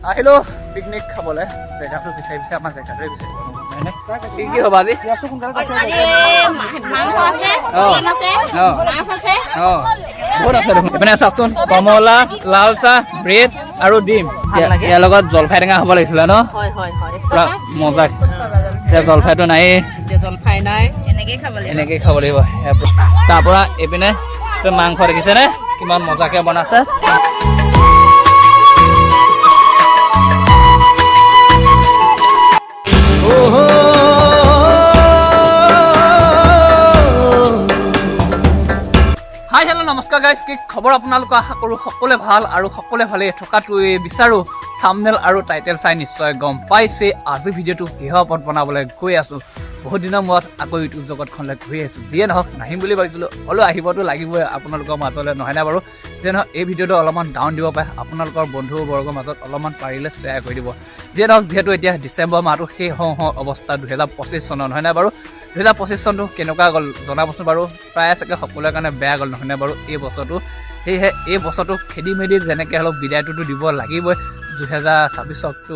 আহিলো পিকনিক খাবলৈ জেগাটো বিচাৰি বিচাৰি আমাৰ জেগাটোৱে বিচাৰিব কি কি হ'ব আজি বহুত আছে দেখোন এইপিনে চাওকচোন কমলা লাল চাহ ব্ৰেড আৰু ডিম ইয়াৰ লগত জলফাই টেঙা হ'ব লাগিছিলে ন পুৰা মজা এতিয়া জলফাইটো নাই জলফাই নাই এনেকেই খাব লাগিব তাৰ পৰা এইপিনে মাংস দেখিছেনে কিমান মজাকে বনাইছে হাই হেল্ল' নমস্কাৰ গাইজ কি খবৰ আপোনালোকক আশা কৰোঁ সকলোৱে ভাল আৰু সকলোৱে ভালেই থকাটোৱে বিচাৰোঁ থাম্বনেইল আৰু টাইটেল চাই নিশ্চয় গম পাইছে আজি ভিডিঅ'টো কিহৰ ওপৰত বনাবলৈ গৈ আছোঁ বহুত দিনৰ মূৰত আকৌ ইউটিউব জগতখনলৈ ঘূৰি আহিছোঁ যিয়ে নহওক নাহিম বুলি ভাবিছিলোঁ হ'লেও আহিবতো লাগিবই আপোনালোকৰ মাজলৈ নহয়নে বাৰু যিয়ে নহওক এই ভিডিঅ'টো অলপমান ডাউন দিব পাৰে আপোনালোকৰ বন্ধুবৰ্গৰ মাজত অলপমান পাৰিলে শ্বেয়াৰ কৰি দিব যিয়ে নহওক যিহেতু এতিয়া ডিচেম্বৰ মাহটো সেই হওঁ অৱস্থা 2025 চনৰ নহয়নে বাৰু 2025 চনটো কেনেকুৱা গ'ল জনাবচোন বাৰু প্ৰায় চাগে সকলোৰে কাৰণে বেয়া গ'ল নহয়নে বাৰু এই বছৰটো সেয়েহে এই বছৰটো খেদি মেলি যেনেকৈ হ'লেও বিদায়টোতো দিব লাগিবই 2026টো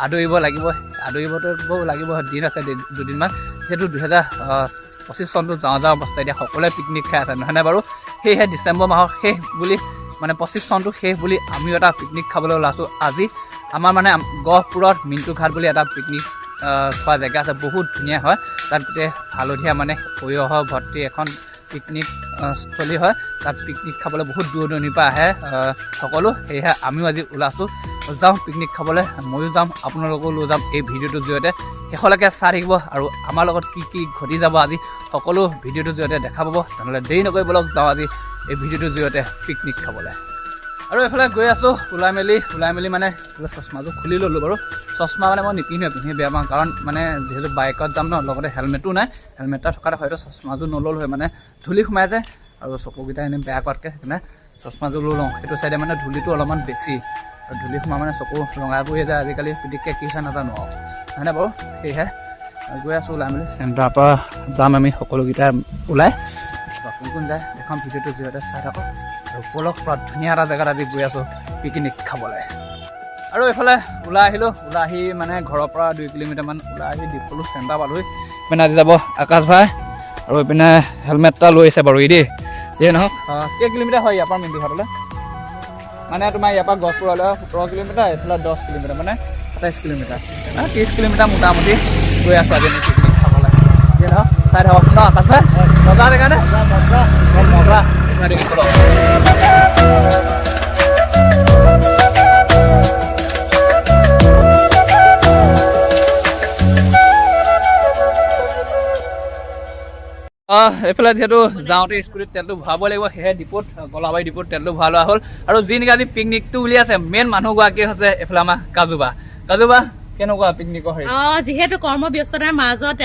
আদৰিব লাগিবতো লাগিব দিন আছে দুদিনমান যিহেতু 2025 চনটো যাওঁ অৱস্থা এতিয়া সকলোৱে পিকনিক খাই আছে নহয়নে বাৰু সেয়েহে ডিচেম্বৰ মাহৰ শেষ বুলি মানে 25 চনটো শেষ বুলি আমিও এটা পিকনিক খাবলৈ ওলাইছোঁ আজি আমাৰ মানে গহপুৰত মিণ্টু ঘাট বুলি এটা পিকনিক খোৱা জেগা আছে বহুত ধুনীয়া হয় তাত গোটেই হালধীয়া মানে সৰিয়হ ভৰ্তি এখন পিকনিক স্থলী হয় তাত পিকনিক খাবলৈ বহুত দূৰ দূৰণিৰ পৰা আহে সকলো সেয়েহে আমিও আজি ওলাইছোঁ যাওঁ পিকনিক খাবলৈ ময়ো যাম আপোনালোকো লৈ যাম এই ভিডিঅ'টোৰ জৰিয়তে শেষলৈকে চাই থাকিব আৰু আমাৰ লগত কি কি ঘটি যাব আজি সকলো ভিডিঅ'টোৰ জৰিয়তে দেখা পাব তেনেহ'লে দেৰি নকৰি বলক যাওঁ আজি এই ভিডিঅ'টোৰ জৰিয়তে পিকনিক খাবলৈ আৰু এইফালে গৈ আছোঁ ওলাই মেলি মানে চশমাযোৰ খুলি ল'লোঁ বাৰু চশমা মানে মই নিপিন্ধোৱে পিন্ধি বেয়া পাওঁ কাৰণ মানে যিহেতু বাইকত যাম ন লগতে হেলমেটো নাই হেলমেট এটা থকাতে হয়তো চশমাযোৰ নল'লোঁ হয় মানে ধূলি সোমাই যায় আৰু চকুকেইটা এনেই বেয়া কৰাতকৈ সেইকাৰণে চশমাযোৰ লৈ লওঁ সেইটো চাইডে মানে ধূলিটো অলপমান বেছি আৰু ধূলি সোমাই মানে চকু ৰঙাই পৰি যায় আজিকালি পিটিককৈ কি খাই নাজানো আৰু হয়নে বাৰু সেয়েহে গৈ আছোঁ ওলাই মেলি চেণ্টাৰৰ পৰা যাম আমি সকলোকেইটা ওলাই কোন কোন যায় এখন ভিডিঅ'টোৰ জৰিয়তে চাই থাকক আৰু পলস পৰা ধুনীয়া এটা জেগাত আজি গৈ আছোঁ পিকনিক খাবলৈ আৰু এইফালে ওলাই আহি মানে ঘৰৰ পৰা 2 কিলোমিটাৰমান ওলাই আহি ডিপলো চেণ্টাৰ পালোহি মানে আজি যাব আকাশ ভাই আৰু এইপিনে হেলমেট এটা লৈ আহিছে বাৰু দেই যিয়ে নহওক কেই কিলোমিটাৰ হয় ইয়াৰ পৰা মিণ্টু ঘাটলৈ মানে তোমাৰ ইয়াৰ পৰা গহপুৰলৈ 17 কিলোমিটাৰ এইফালে 10 কিলোমিটাৰ মানে 27 কিলোমিটাৰ 30 কিলোমিটাৰ মোটামুটি গৈ আছোঁ আজি আমি পিকনিক খাবলৈ যিয়ে নহওক চাই থাকক ন আকাশ ভাই মজা জেগা নে মজা এইফালে যিহেতু যাওঁতে স্কুটিত তেলটো ভৰাব লাগিব সেয়েহে ডিপোত গলাবাৰী ডিপোত তেলটো ভৰাই লোৱা হ'ল আৰু যি নেকি আজি পিকনিকটো উলিয়াইছে মেইন মানুহগৰাকী হৈছে এইফালে আমাৰ কাজুবা কেনেকুৱা পিকনিকৰ হেৰি যিহেতু কৰ্মব্যস্ততাৰ মাজত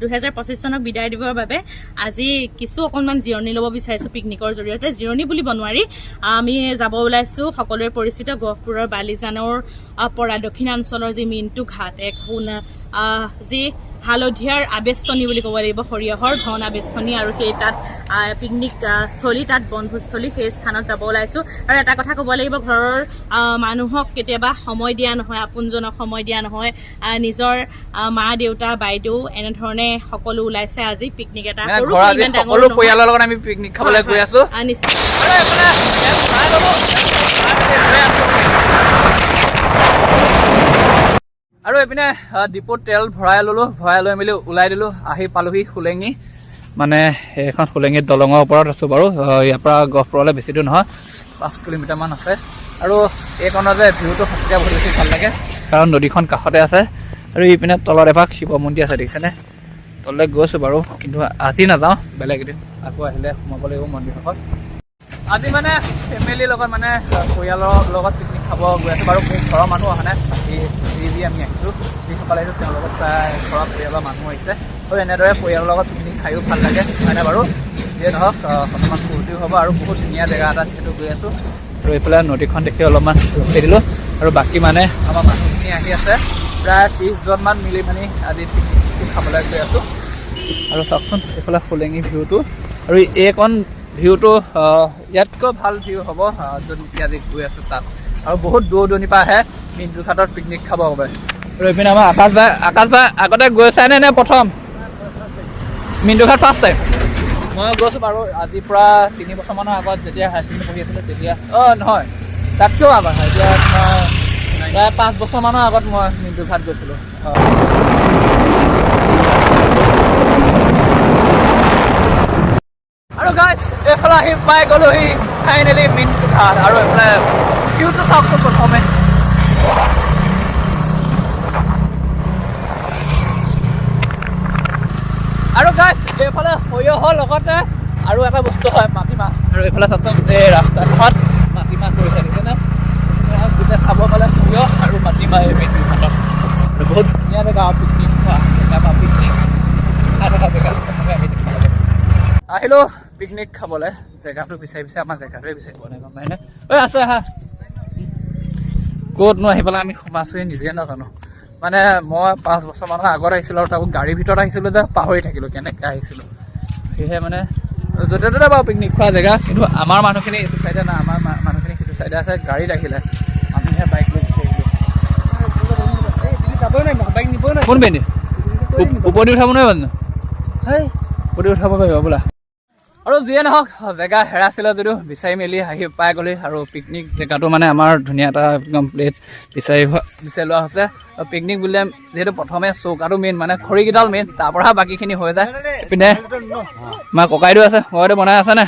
2025 চনক বিদায় দিবৰ বাবে আজি কিছু অকণমান জিৰণি ল'ব বিচাৰিছোঁ পিকনিকৰ জৰিয়তে জিৰণি বুলি নোৱাৰি আমি যাব ওলাইছোঁ সকলোৰে পৰিচিত গহপুৰৰ বালিজানৰ পৰা দক্ষিণাঞ্চলৰ যি মিণ্টু ঘাট এক যি হালধীয়াৰ আবেষ্টনী বুলি ক'ব লাগিব সৰিয়হৰ ঘন আবেষ্টনী আৰু সেই তাত পিকনিক স্থলী তাত বনভোজস্থলী সেই স্থানত যাব ওলাইছোঁ আৰু এটা কথা ক'ব লাগিব ঘৰৰ মানুহক কেতিয়াবা সময় দিয়া নহয় আপোনজনক সময় দিয়া নহয় নিজৰ মা দেউতা বাইদেউ এনেধৰণে সকলো ওলাইছে আজি পিকনিক এটা সকলো পৰিয়ালৰ লগত আমি পিকনিক খাবলৈ গৈ আছোঁ আৰু এইপিনে ডিপোত তেল ভৰাই লৈ মেলি ওলাই দিলোঁ আহি পালোহি সোলেঙি মানে এইখন সোলেঙিত দলঙৰ ওপৰত আছোঁ বাৰু ইয়াৰ পৰা গহপুৰলৈ বেছি দূৰ নহয় 5 কিলোমিটাৰমান আছে আৰু এইকণৰ যে ভিউটো সঁচাকৈ বহুত বেছি ভাল লাগে কাৰণ নদীখন কাষতে আছে আৰু ইপিনে তলত এভাগ শিৱ মন্দিৰ আছে দেখিছেনে তললৈ গৈছোঁ বাৰু কিন্তু আজি নাযাওঁ বেলেগ এদিন আকৌ আহিলে সোমাব লাগিব মন্দিৰভাগত আজি মানে ফেমিলিৰ লগত মানে পৰিয়ালৰ লগত পিকনিক খাব গৈ আছোঁ বাৰু মোৰ ঘৰৰ মানুহ অহা নাই যি আমি আহিছোঁ যিসকলে আহিছোঁ তেওঁৰ লগত প্ৰায় ঘৰৰ পৰিয়ালৰ মানুহ আহিছে আৰু এনেদৰে পৰিয়ালৰ লগত পিকনিক খায়ো ভাল লাগে হয়নে বাৰু যিয়ে নহওক অকণমান ফূৰ্তিও হ'ব আৰু বহুত ধুনীয়া জেগা এটা যিহেতু গৈ আছোঁ আৰু এইফালে নদীখন দেখি অলপমান ৰখি দিলোঁ আৰু বাকী মানে আমাৰ মানুহখিনি আহি আছে প্ৰায় 30জনমান মিলি মানে আজি পিকনিকটো খাবলৈ গৈ আছোঁ আৰু চাওকচোন এইফালে সোলেঙি ভিউটো আৰু এইকণ ভিউটো ইয়াতকৈ ভাল ভিউ হ'ব যদি আজি গৈ আছোঁ তাত আৰু বহুত দূৰ দূৰণিৰ পৰা আহে মিণ্টু ঘাটত পিকনিক খাব পাৰে। আৰু এইপিনে আমাৰ আকাশ ভাই আগতে গৈছানে নে প্ৰথম? মিণ্টু ঘাট ফাৰ্ষ্ট টাইম? মই গৈছোঁ বাৰু আজিৰ পৰা 3 বছৰমানৰ আগত যেতিয়া হায়াৰ ছেকেণ্ডেৰী পঢ়ি আছিলোঁ তেতিয়া নহয় তাতকৈও আগত এতিয়া তোমাৰ প্ৰায় 5 বছৰমানৰ আগত মই মিণ্টু ঘাট গৈছিলোঁ। আৰু গাইজ এইফালে আহি পাই গ'লোহি ফাইনেলি মিণ্টু ঘাট। আৰু এইফালে ভিউটো চাওকচোন প্ৰথমে। আৰু গাইজ এইফালে সৰিয়হৰ লগতে আৰু এটা বস্তু হয় মাটিমাহ। আৰু এইফালে চাওকচোন এই ৰাস্তাঘাট মাটিমাহ কৰিছে দেখিছেনে? গোটেই চাব পালে সৰিয়হ আৰু মাটিমাহ এই মিণ্টু ঘাটত। আৰু বহুত ধুনীয়া জেগা পিকনিক খোৱা জেগা বা পিকনিক খাই থকা জেগা আমি দেখা পালোঁ। আহিলোঁ পিকনিক খাবলৈ, জেগাটো বিচাৰি আমাৰ জেগাটোৱে বিচাৰি পোৱা নাই গম পাইনে? ঐ আছে আহা। ক'তনো আহি পেলাই আমি সোমাইছোঁহি নিজে নাজানো। মানে মই 5 বছৰমানৰ আগত আহিছিলোঁ আৰু তাকো গাড়ীৰ ভিতৰত আহিছিলোঁ যে পাহৰি থাকিলোঁ কেনেকৈ আহিছিলোঁ। সেয়েহে মানে য'তে ত'তে বাৰু পিকনিক খোৱা জেগা, কিন্তু আমাৰ মানুহখিনি এইটো চাইডে নাই, আমাৰ মানুহখিনি সেইটো চাইডে আছে। গাড়ীত আহিলে আমিহে বাইক লৈ গুচি আহিলোঁ। কোন বেনি ওপৰদি উঠাব নোৱাৰিব জানো? ওপৰদি উঠাব পাৰিব বোলা। আৰু যিয়ে নহওক জেগা হেৰাইছিলে যদিও বিচাৰি মেলি আহি পাই গ'লি। আৰু পিকনিক জেগাটো মানে আমাৰ ধুনীয়া এটা একদম প্লেচ বিচাৰি লোৱা হৈছে। আৰু পিকনিক বুলিলে যিহেতু প্ৰথমে চৌকাটো মেইন, মানে খৰিকেইডাল মেইন, তাৰপৰা বাকীখিনি হৈ যায়। এইপিনে আমাৰ ককাইদেউ আছে, ককাইদেউ বনাই আছে নে?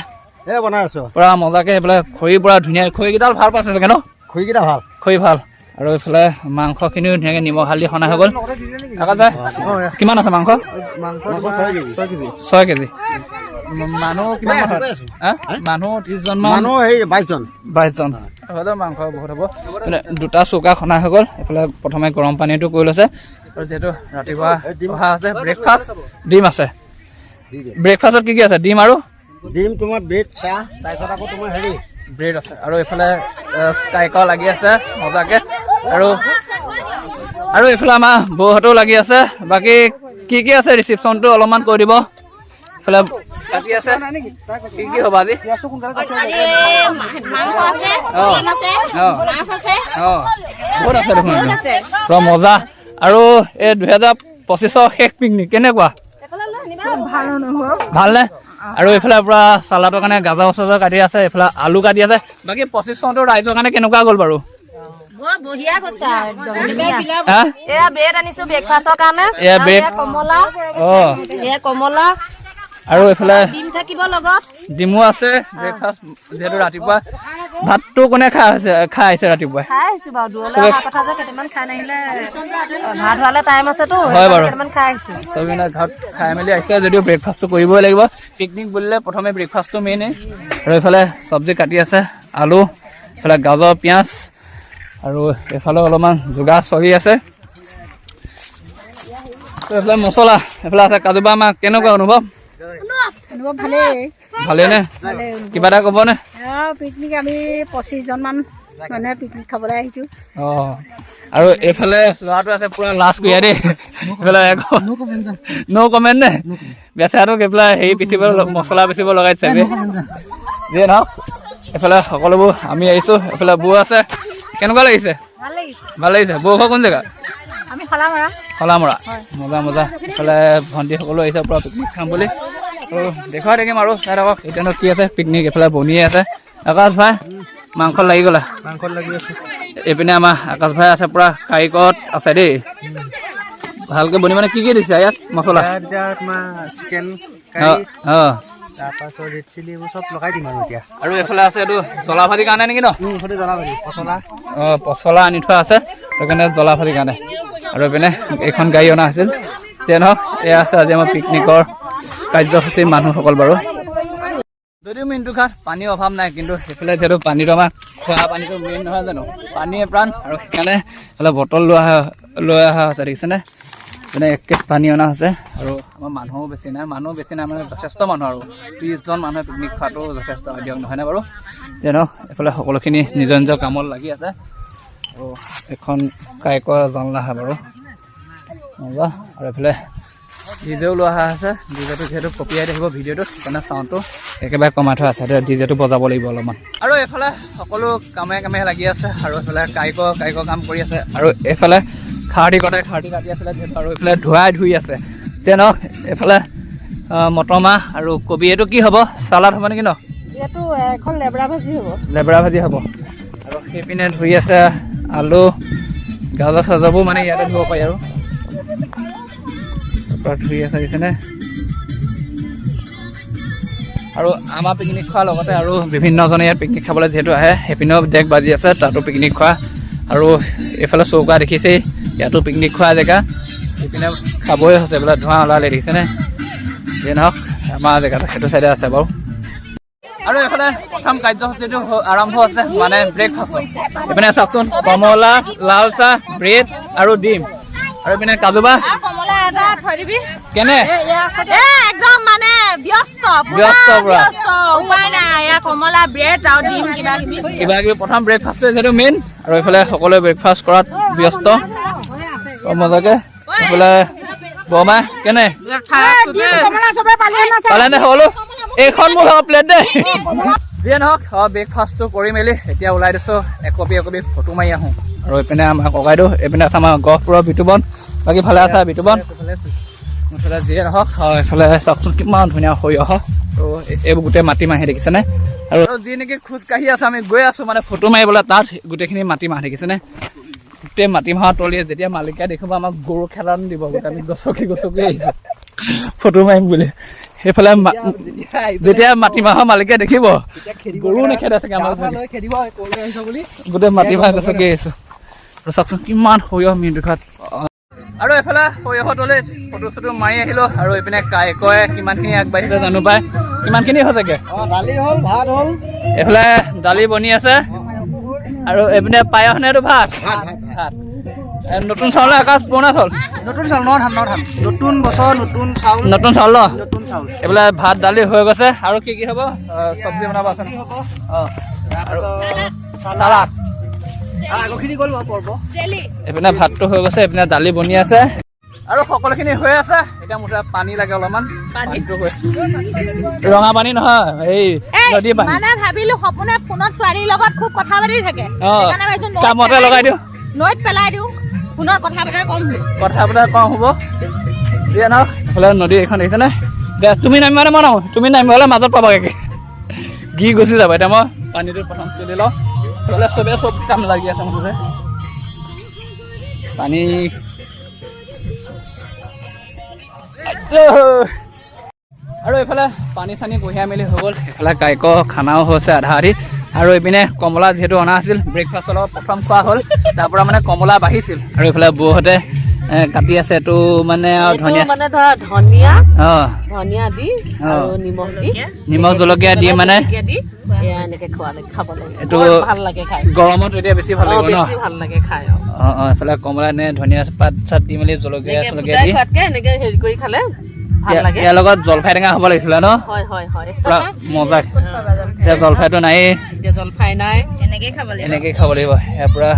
বনাই আছো পুৰা মজাকে এইফালে খৰি পুৰা ধুনীয়া, খৰিকেইডাল ভাল পাইছে চাগে ন? খৰিকেইটা ভাল, খৰি ভাল। আৰু এইফালে মাংসখিনিও ধুনীয়াকৈ নিমখ হালধি সনা হৈ গ'ল। কিমান আছে মাংস? 6 কেজি। মানুহ কিমান মানুহ 30জন মানুহ 22জন হ'লেও মাংস বহুত হ'ব। মানে 2টা চৌকা খনা হৈ গ'ল। এইফালে প্ৰথমে গৰম পানীটো কৰি লৈছে। আৰু যিহেতু ৰাতিপুৱা অহা আছে ব্ৰেকফাষ্ট, ডিম আছে। ব্ৰেকফাষ্টত কি আছে? ডিম আৰু ডিম, তোমাৰ ব্ৰেড, চাহ, তাৰপিছত আকৌ তোমাৰ হেৰি ব্ৰেড আছে। আৰু এইফালে স্কাইকাও লাগি আছে মজাকে। আৰু এইফালে আমাৰ বৌহঁতেও লাগি আছে। বাকী কি আছে ৰিচিপশ্যনটো অলপমান কৈ দিব। এইফালে কাটি আছে কি হ'ব আজি? বহুত আছে দেখোন, পুৰা মজা। আৰু এই 2025 শেষ পিকনিক কেনেকুৱা? ভালনে? আৰু এইফালে পুৰা চালাডৰ কাৰণে গাজৰ চাজৰ কাটি আছে, এইফালে আলু কাটি আছে। বাকী 25 চনটোৰ ৰাইজৰ কাৰণে কেনেকুৱা গ'ল বাৰু? বঢ়িয়া কৈছা একদম। এয়া ব্ৰেড আনিছো ব্ৰেকফাষ্টৰ কাৰণে। এয়া ব্ৰেড, কমলা আৰু এইফালে ডিম থাকিব লগত, ডিমো আছে। ব্ৰেকফাষ্ট যিহেতু ৰাতিপুৱা ভাতটো কোনে খাই আহিছে ৰাতিপুৱাই? খাই আহিছো বাৰু, দূৰলৈ অহা কথা যে কেইটামান খাই নাহিলে ভাত হোৱালে টাইম আছেতো, হয় বাৰু। কেইটামান খাই আহিছো। চবেই ঘৰত খাই মেলি আহিছে যদিও ব্ৰেকফাষ্টটো কৰিবই লাগিব। পিকনিক বুলিলে প্ৰথমে ব্ৰেকফাষ্টটো মেইনে। আৰু এইফালে চব্জি কাটি আছে, আলু, এইফালে গাজৰ, পিঁয়াজ, আৰু এইফালে অলপমান যোগাৰ চলি আছে। এইফালে মছলা, এইফালে আছে কাজু বাদাম। কেনেকুৱা অনুভৱ? ভালেই নে? কিবা এটা ক'বনে? পিকনিক আমি 25জন মান মানুহে পিকনিক খাবলৈ আহিছো। আৰু এইফালে ল'ৰাটো আছে পুৰা লাজ কৰিয়া দেই। এইফালে ন' কমেণ্ট নে? বেচাটোক এইফালে হেৰি মছলা পিচিব লগাইছে যিয়ে নহওক। এইফালে সকলোবোৰ আমি আহিছোঁ। এইফালে বৌ আছে। কেনেকুৱা লাগিছে? ভাল লাগিছে। বৌ ঘৰ কোন জেগা? আমি খলামৰা। মজা মজা। এইফালে ভণ্টিসকলো আহিছে পুৰা পিকনিক খাম বুলি। আৰু দেখুৱাই থাকিম আৰু চাই থাকক এতিয়ানো কি আছে। পিকনিক এইফালে বনিয়ে আছে। আকাশ ভাই মাংস লাগি গ'লা? এইপিনে আমাৰ আকাশ ভাই আছে, পুৰা কাৰিকৰত আছে দেই। ভালকৈ বনি মানে কি দিছে ইয়াত মছলা? চিকেন, তাৰপাছত ৰেড চিলি এইবোৰ চব লগাই দিম আৰু এতিয়া। আৰু এইফালে আছে এইটো জ্বলা ভাজিৰ কাৰণে নেকি ন? পচলা পচলা আনি থোৱা আছে, সেইকাৰণে জ্বলা ভাজিৰ কাৰণে। আৰু এইপিনে এইখন গাড়ী অনা হৈছিল। যে নহওক এয়া আছে আজি আমাৰ পিকনিকৰ কাৰ্যসূচীৰ মানুহসকল বাৰু। যদিও মিণ্টু ঘাট পানীৰ অভাৱ নাই, কিন্তু সেইফালে যিহেতু পানীটো আমাৰ খোৱা পানীটো মেইন নহয় জানো, পানীয়ে প্ৰাণ। আৰু সেইকাৰণে এইফালে বটল লৈ অহা হৈছে দেখিছেনে? মানে 1 কেছ পানী অনা হৈছে। আৰু আমাৰ মানুহো বেছি নাই মানে যথেষ্ট মানুহ। আৰু 30জন মানুহে পিকনিক খোৱাটো যথেষ্ট দিয়ক নহয়নে বাৰু? যেনক এইফালে সকলোখিনি নিজৰ নিজৰ কামত লাগি আছে। আৰু এখন কাইকৰ জানলা হয় বাৰু মজা। আৰু এইফালে ডিজেও লোৱা অহা হৈছে। ডিজেটো যিহেতু কপিয়াই থাকিব ভিডিঅ'টোত, সেইকাৰণে চাউণ্ডটো একেবাৰে কমাই থোৱা আছে ডিজেটো বজাব লাগিব অলপমান আৰু এইফালে সকলো কামে লাগি আছে আৰু এইফালে কাৰিকৰ কাম কৰি আছে আৰু এইফালে খাৰটি কাটি আছিলে যিহেতু আৰু এইফালে ধুই আছে যে নহওক এইফালে মটৰমাহ আৰু কবি এইটো কি হ'ব চালাড হ'ব নেকি ন এইটো এখন লেবৰা ভাজি হ'ব আৰু সেইপিনে ধুই আছে আলু গাজৰ চাজৰবোৰ মানে ইয়াতে ধুব পাৰি আৰু তাৰপৰা ধুই আছে দিছেনে আৰু আমাৰ পিকনিক খোৱাৰ লগতে আৰু বিভিন্নজনে ইয়াত পিকনিক খাবলৈ যিহেতু আহে সেইপিনেও ডেক বাজি আছে তাতো পিকনিক খোৱা আৰু এইফালে চৌকা দেখিছেই ইয়াতো পিকনিক খোৱা জেগা সেইপিনে খাবই হৈছে বোলে ধোঁৱা ওলালে দেখিছেনে যিয়ে নহওক আমাৰ জেগাটো সেইটো চাইডে আছে বাৰু আৰু এইফালে প্ৰথম কাৰ্যসূচীটো আৰম্ভ হৈছে মানে ব্ৰেকফাষ্ট এইপিনে চাওকচোন কমলা লাল চাহ ব্ৰেড আৰু ডিম আৰু এইপিনে কাজুবা কেনে একদম মানে ব্যস্ত উপায় নাই কমলা ব্ৰেড আৰু ডিম কিবা কিবি প্ৰথম ব্ৰেকফাষ্টটোৱে যিহেতু মেইন আৰু এইফালে সকলোৱে ব্ৰেকফাষ্ট কৰাত ব্যস্ত মজাকে এইফালে বৰমা কেনে পালে নে সকলো এইখন মোৰ প্লেট দেই যিয়ে নহওক ব্ৰেকফাষ্টটো কৰি মেলি এতিয়া ওলাই দিছোঁ একপি ফটো মাৰি আহোঁ আৰু এইপিনে আমাৰ ককাইদেউ এইপিনে আছে আমাৰ গহপুৰৰ বিতুবন বাকী ভালে আছে বিতুবন এইফালে যিয়ে নহওক এইফালে চাওকচোন কিমান ধুনীয়া সৰিয়হ আৰু এইবোৰ গোটেই মাটিমাহে দেখিছেনে আৰু যি নেকি খোজকাঢ়ি আছে আমি গৈ আছোঁ মানে ফটো মাৰিবলৈ তাত গোটেইখিনি মাটিমাহ দেখিছেনে গোটেই মাটিমাহৰ তলিয়ে যেতিয়া মালিকে দেখিব আমাক গৰু খেলান দিব গোটেই আমি গছকি আহিছোঁ ফটো মাৰিম বুলি সেইফালে যেতিয়া মাটিমাহৰ মালিকে দেখিব গৰু নেখেদে চাগে আমাক গোটেই মাটিমাহ গছকি আহিছোঁ আৰু চাওকচোন কিমান সৰিয়হ মিন্দুখাত আৰু এইফালে সৰিয়হৰ তলিত ফটো চটো মাৰি আহিলোঁ আৰু এইপিনে কাৰিকৰে কিমানখিনি আগবাঢ়িছে জানো পাই কিমানখিনি হৈছেগৈ দালি হ'ল ভাত হ'ল এইফালে দালি বনি আছে আৰু এইপিনে পায়স নে এইটো ভাত নতুন চাউল আকাশ পুৰণা চাউল নতুন চাউল নতুন বছৰ নতুন চাউল এইফালে ভাত দালি হৈ গৈছে আৰু কি হ'ব চব্জি বনাব আছে চালাড এইপিনে ভাতটো হৈ গৈছে এইপিনে দালি বনি আছে আৰু সকলোখিনি হৈ আছে এতিয়া মুঠতে পানী লাগে অলপমান ৰঙা পানী নহয় এই নদী পানী মানে ভাবিলো সপোনে ফোনত ছোৱালীৰ লগত খুব কথা পাতি থাকে কামতে লগাই দিওঁ নৈত পেলাই দিওঁ ফোনৰ কথা বতৰা কম হ'ব যিয়ে নহওক এইফালে নদী এখন দেখিছেনে তুমি নামিবা নে মই নামো তুমি নামিবলে মাজত পাবাগে গি গুচি যাব এতিয়া মই পানীটো প্ৰথম তুলি লওঁ এইফালে চবেই চব কাম লাগি আছে মুঠতে পানী আৰু এইফালে পানী চানী কঢ়িয়াই মেলি হৈ গ'ল এইফালে কাৰিকৰ খানাও হৈছে আধা আধি আৰু এইপিনে কমলা যিহেতু অনা আছিল ব্ৰেকফাষ্টৰ লগত প্ৰথম খোৱা হ'ল তাৰ পৰা মানে কমলা বাঢ়িছিল আৰু এইফালে বৌহঁতে কাটি আছে এইটো মানে ধনিয়া মানে ধৰা ধনিয়া দি আৰু নিমখ জলকীয়া দি মানে এনেকে খাব লাগে এইটো ভাল লাগে খাই গৰমত এতিয়া বেছি ভাল লাগিব ন বেছি ভাল লাগে খাই এইফালে কমলা নে ধনিয়া পাত চাত দি মেলি জলকীয়া চলকীয়া দি এনেকে হেৰি কৰি খালে ভাল লাগে ইয়াৰ লগত জলফাই টেঙা হ'ব লাগিছিলে ন হয় পুৰা মজা এতিয়া জলফাইটো নাই এতিয়া জলফাই নাই এনেকেই খাব লাগিব ইয়াৰ পৰা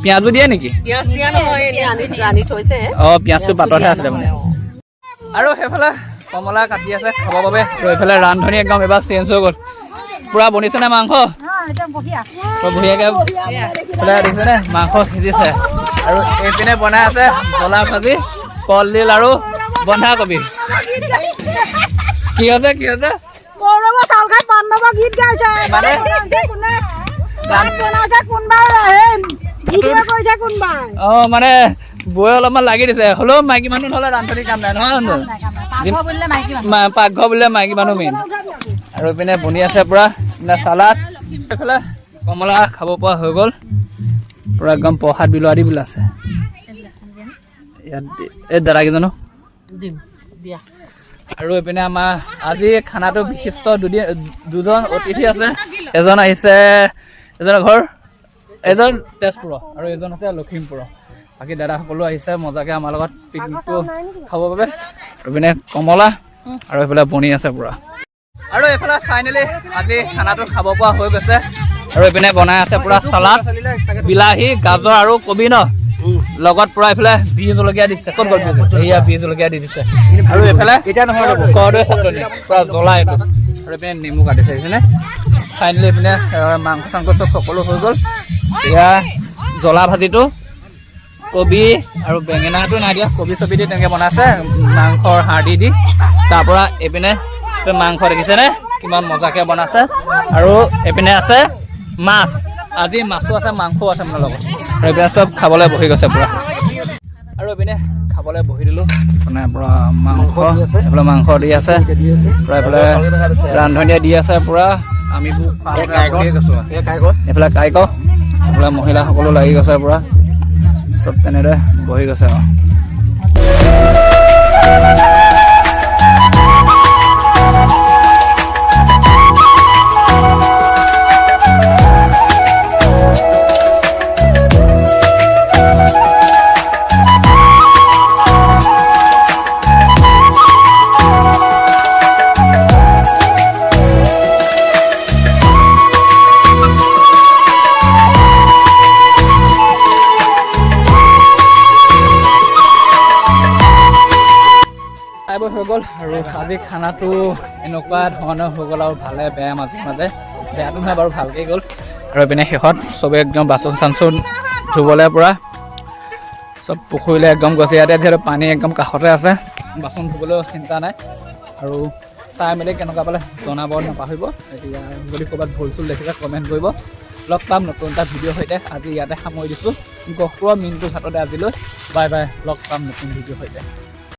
পিঁয়াজো দিয়ে নেকি পিঁয়াজ দিয়া নহয় এনে আনি থৈছে পিঁয়াজটো পাততহে আছিলে মানে আৰু সেইফালে কমলা কাটি আছে খাবৰ বাবে আৰু এইফালে ৰান্ধনি একদম এবাৰ চেঞ্জ হৈ গ'ল পুৰা বনিছেনে মাংস বঢ়িয়াকৈ দেখিছেনে মাংস সিজিছে আৰু এইপিনে বনাই আছে জ্বলা ভাজি কলডিল আৰু বন্ধাকবি কি হৈছে চাউল খাই পাণ্ডৱ গীত গাইছে মানে মানে বৌয়ে অলপমান লাগি দিছে হ'লেও মাইকী মানুহ নহ'লে ৰান্ধনি কাম নাই নহয় পাকঘৰ বুলিলে মাইকী মানুহ মেইন আৰু এইপিনে বনি আছে পুৰা চালাড এইফালে কমলা খাব পৰা হৈ গ'ল পুৰা একদম প্ৰসাদ বিলোৱা দি বোলে আছে ইয়াত এই দাদাকেইজনো আৰু এইপিনে আমাৰ আজি খানাটো বিশিষ্ট দুজন অতিথি আছে এজন আহিছে এজনৰ ঘৰ এজন তেজপুৰৰ আৰু এজন আছে লখিমপুৰৰ বাকী দাদাসকলো আহিছে মজাকৈ আমাৰ লগত পিকনিকটো খাবৰ বাবে আৰু এইপিনে কমলা আৰু এইফালে বনি আছে পুৰা আৰু এইফালে ফাইনেলি আজি খানাটো খাব পৰা হৈ গৈছে আৰু এইপিনে বনাই আছে পুৰা চালাড বিলাহী গাজৰ আৰু কবি ন লগত পুৰা এইফালে বি জলকীয়া দি দিছে ক'ত গ'ল এয়া বি জলকীয়া দি দিছে আৰু এইফালে কৰদৈ চাটনি পুৰা জ্বলা এইটো আৰু এইপিনে নেমু কাটিছে দেখিছেনে ফাইনেলি এইপিনে মাংস চাংস চব সকলো হৈ গ'ল এতিয়া জ্বলা ভাজিটো কবি আৰু বেঙেনাটো নাই দিয়া কবি চবি দি তেনেকৈ বনাইছে মাংসৰ হাৰ্ডি দি তাৰপৰা এইপিনে মাংস দেখিছেনে কিমান মজাকৈ বনাইছে আৰু এইপিনে আছে মাছ আজি মাছো আছে মাংসও আছে মানে লগত আৰু এইপিনে চব খাবলৈ বহি গৈছে পূৰা আৰু এইপিনে খাবলৈ বহি দিলোঁ মানে পূৰা মাংস এইফালে মাংস দি আছে পূৰা এইফালে ৰান্ধনীয়ে দি আছে পূৰা আমি গৈছোঁ এইফালে কাইক এইফালে মহিলাসকলো লাগি গৈছে পূৰা চব তেনেদৰে বহি গৈছে আৰু হৈ গ'ল আৰু আজি খানাটো এনেকুৱা ধৰণৰ হৈ গ'ল আৰু ভালে বেয়া মাজে মাজে বেয়াটো নহয় বাৰু ভালকৈ গ'ল আৰু এইপিনে শেষত চবে একদম বাচন চাচন ধুবলৈ পৰা চব পুখুৰীলৈ একদম গৈছে ইয়াতে যিহেতু পানী একদম কাষতে আছে বাচন ধুবলৈও চিন্তা নাই আৰু চাই মেলি কেনেকুৱা পালে জনাব নাপাহৰিব এতিয়া যদি ক'ৰবাত ভুল চুল দেখিছে কমেণ্ট কৰিব লগ পাম নতুন এটা ভিডিঅ'ৰ সৈতে আজি ইয়াতে সামৰি দিছোঁ গহপুৰৰ মিণ্টু ঘাটতে আজিলৈ বাই বাই লগ পাম নতুন ভিডিঅ'ৰ সৈতে